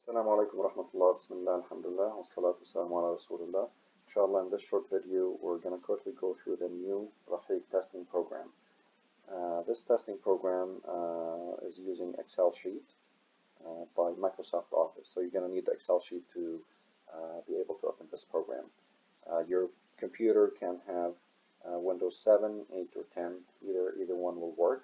Assalamu alaikum wa rahmatullah, bismillah, alhamdulillah, wa salatu wassalamu ala rasulullah. Inshallah, in this short video, we're going to quickly go through the new Raheeq testing program. This testing program is using Excel sheet by Microsoft Office. So you're going to need the Excel sheet to be able to open this program. Your computer can have Windows 7, 8, or 10. Either one will work.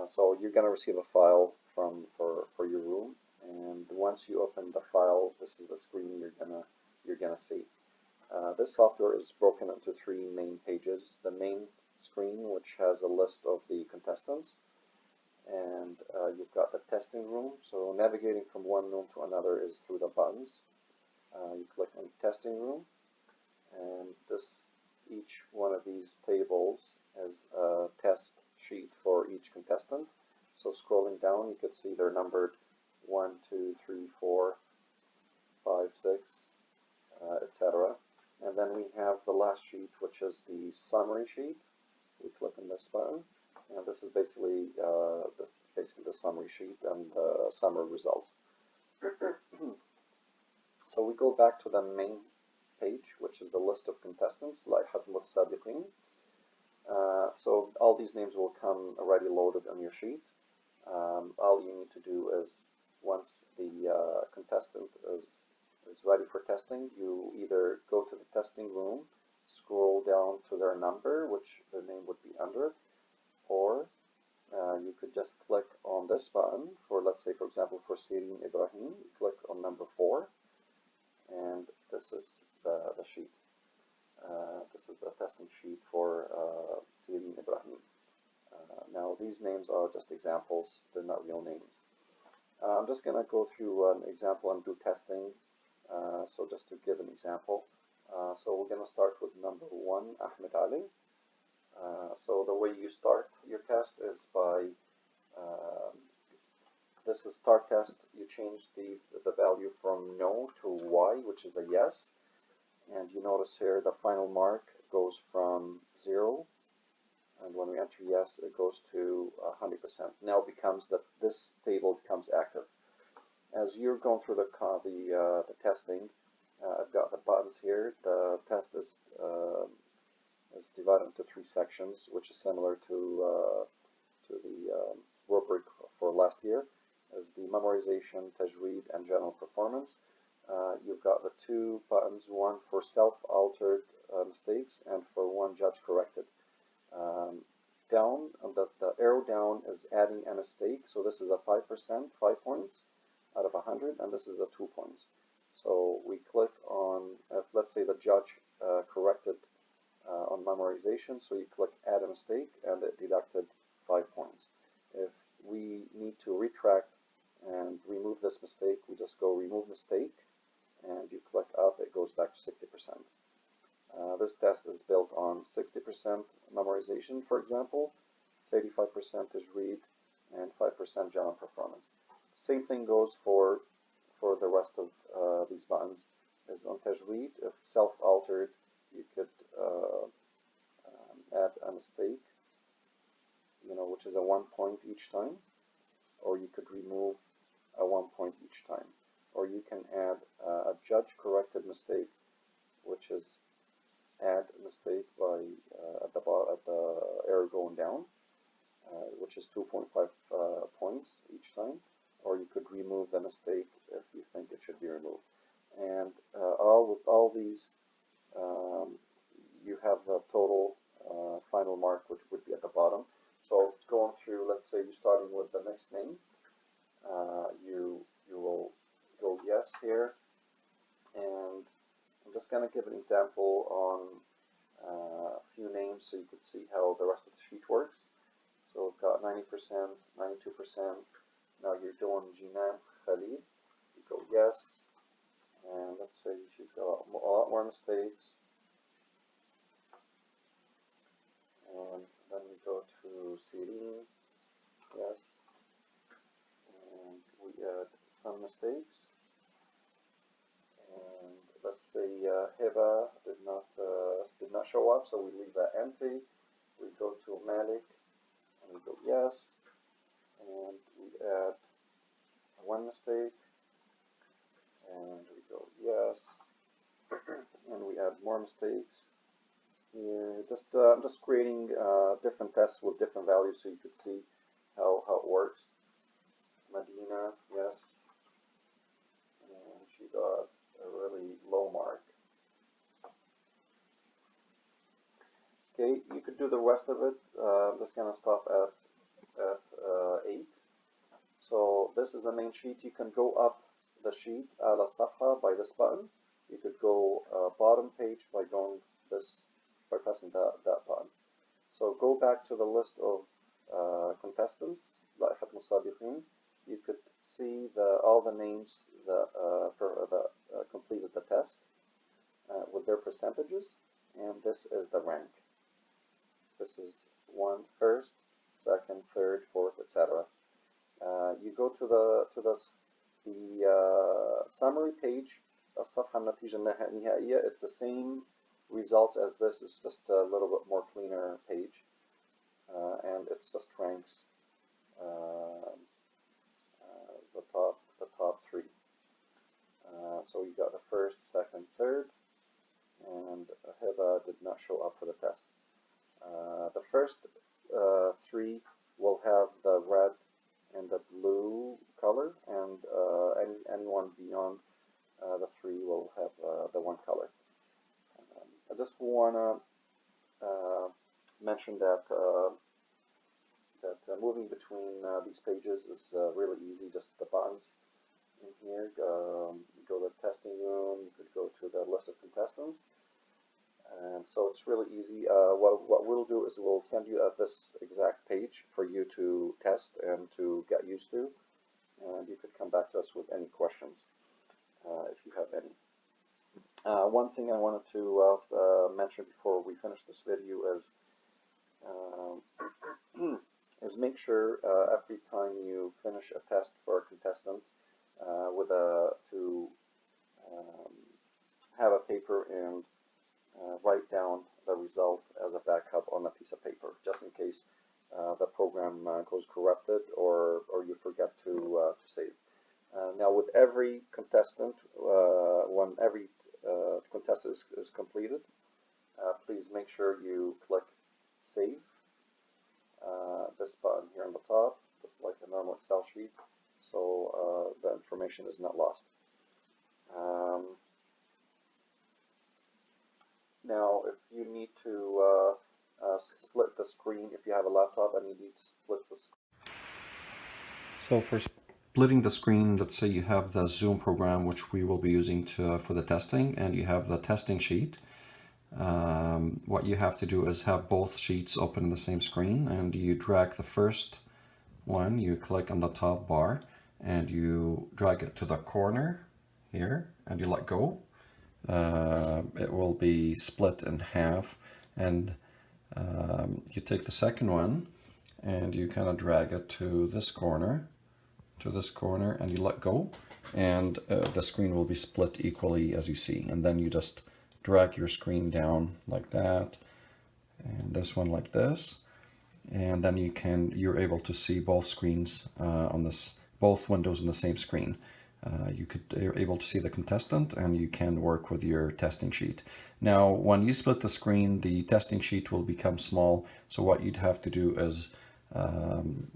So you're going to receive a file for your room, and once you open the file, this is the screen you're gonna see. This software is broken into three main pages. The main screen, which has a list of the contestants, and you've got the testing room. So navigating from one room to another is through the buttons. You click on testing room, and each one of these tables is a test sheet for each contestant. So scrolling down, you can see they're numbered 1, 2, 3, 4, 5, 6, etc. And then we have the last sheet, which is the summary sheet. We click on this button, and this is basically the summary sheet and the summary results. So we go back to the main page, which is the list of contestants, like Hatmut Sadiqin. So all these names will come already loaded on your sheet. All you need to do is, once the contestant is ready for testing, you either go to the testing room, scroll down to their number, which their name would be under it, or you could just click on this button for, let's say, for example, for Sirin Ibrahim, you click on number 4, and this is the sheet. This is the testing sheet for Sirin Ibrahim. Now these names are just examples, they're not real names. I'm just going to go through an example and do testing. So just to give an example, so we're going to start with number 1, Ahmed Ali. So the way you start your test is by, this is start test, you change the value from no to Y, which is a yes. And you notice here the final mark goes from 0. And when we enter yes, it goes to 100%. Now becomes that this table becomes active. As you're going through the testing, I've got the buttons here. The test is divided into 3 sections, which is similar to the rubric for last year, as the memorization, tajweed, and general performance. You've got the 2 buttons, one for self-altered mistakes and for one judge-corrected. Down, the arrow down is adding a mistake, so this is a 5%, 5 points out of 100, and this is the 2 points. So we click on, let's say the judge corrected on memorization, so you click add a mistake, and it deducted 5 points. If we need to retract and remove this mistake, we just go remove mistake, and you click up, it goes back to 60%. This test is built on 60% memorization, for example, 35% is read, and 5% general performance. Same thing goes for the rest of these buttons. Is on tajweed, if self-altered, you could add a mistake, which is a 1 point each time, or you could remove a 1 point each time, or you can add a judge-corrected mistake, which is add a mistake by at the arrow going down, which is 2.5 points each time, or you could remove the mistake if you think it should be removed. And with all these, you have the total final mark, which would be at the bottom. So going through, let's say you're starting with the next name, you will go yes here, and I'm just going to give an example on a few names so you can see how the rest of the sheet works. So we've got 90%, 92%. Now you're doing Jinan Khalid. You go yes, and let's say she's got a lot more mistakes. And then we go to Sirin, yes, and we add some mistakes. And let's say Heba did not show up, so we leave that empty. We go to Malik, and we go yes, and we add 1 mistake, yes. And we add more mistakes here. I'm just creating different tests with different values so you could see how it works. Medina, yes. And she got a really low mark. Okay, you could do the rest of it. I'm just going to stop at 8. So this is the main sheet. You can go up the sheet ala safha by this button. You could go bottom page by going by pressing that button. So go back to the list of contestants, لائحة مسابقين. You could see all the names that completed the test with their percentages, and this is the rank. This is first, second, third, fourth, etc. You go to the summary page. الصفحة النتيجة النهائية. It's the same results as this. It's just a little bit more cleaner page, and it's just ranks the top 3. So you got the first, second, third, and Hiba did not show up for the test. The first 3 will have the red and the blue color, and anyone beyond the 3 will have the 1 color. I just want to mention that moving between these pages is really easy. Just the buttons in here. You go to the testing room. You could go to the list of contestants. And so it's really easy. What we'll do is we'll send you this exact page for you to test and to get used to. And you could come back to us with any questions if you have any. One thing I wanted to mention before we finish this video is make sure every time you finish a test for a contestant to have a paper and write down the result as a backup on a piece of paper, just in case the program goes corrupted or you forget to save. Now, with every contestant, when every contestant is completed, please make sure you click Save. This button here on the top, just like a normal Excel sheet, so the information is not lost. Now, if you need to split the screen, if you have a laptop and you need to split the screen. So for splitting the screen, let's say you have the Zoom program, which we will be using for the testing, and you have the testing sheet. What you have to do is have both sheets open in the same screen, and you drag the first one, you click on the top bar, and you drag it to the corner here, and you let go. It will be split in half, and you take the second one and you kind of drag it to this corner, and you let go, and the screen will be split equally as you see. And then you just drag your screen down like that, and this one like this, and then you're able to see both screens both windows in the same screen. You're able to see the contestant, and you can work with your testing sheet. Now, when you split the screen, the testing sheet will become small. So what you'd have to do is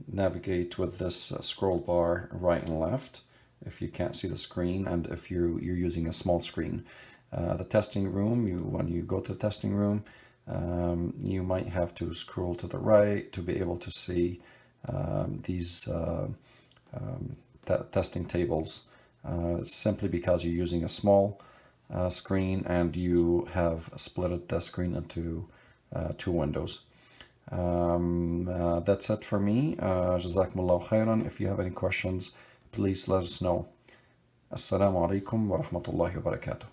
navigate with this scroll bar right and left if you can't see the screen, and if you're using a small screen. The testing room, when you go to the testing room, you might have to scroll to the right to be able to see these testing tables. Simply because you're using a small screen and you have split the screen into 2 windows. That's it for me. Jazakumullahu khairan. If you have any questions, please let us know. Assalamu alaikum wa rahmatullahi wa barakatuh.